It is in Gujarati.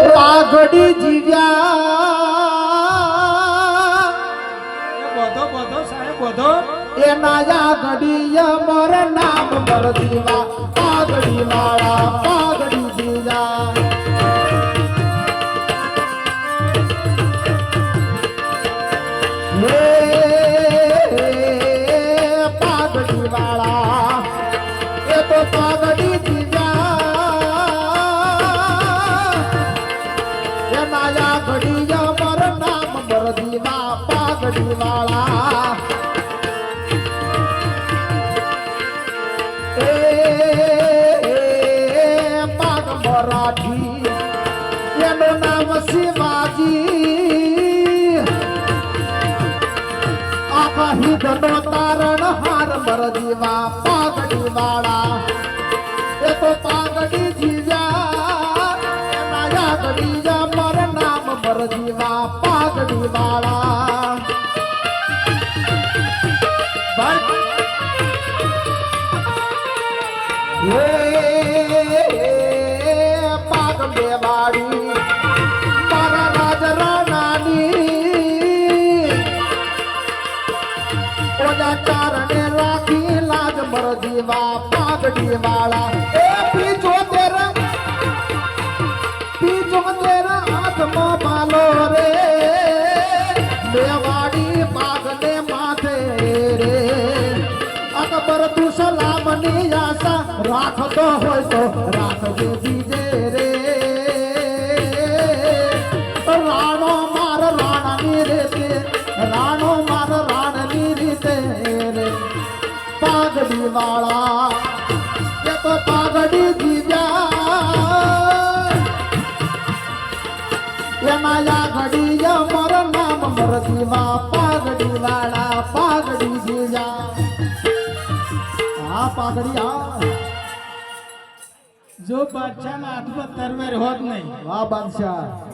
પાઘડી જીવ્યા બધો બધો સાહેબ બધો એના યા ઘડી અમર નામ મર દીવા પાઘડી વાળા પાઘડી જીવ્યા પાઘડી વાળા એ તો પાઘડી જીવ્યા એના યા ઘડી અમર નામ મર દીવા પાઘડી વાળા પાગ મરાઠી એનું નામ શિવાજી આખા હિંદનો તારણ હાર મરદીવા પાઘડી વાળા એ તો પાઘડી જીવ્યા એના યાદડી મર નામ મરદીવા પાઘડી વાળા પાગ બેવાડી મારા રાજ રાણાની ઓના ચારણે રાખી લાજ મરદીવા પાઘડી વાળા એ પીછો તેરા હાથમાં માલો રે બેવાડી પાગને માથે રે અકબર તું સલામની આશા રાખતો હોય તો રાખજે દીજે રે રાણો માર રાણાની રીતે રાણો માર રાણની રીતે રે પાઘડી વાળા એ તો પાઘડી જીવ્યા એના યા ઘડી મર નામ મર દીવા પાઘડી વાળા પાઘડી જીવ્યા પાઘડી આ જો બાદશાહ ના હાથમાં તરવેર હોત નહીં વાહ બાદશાહ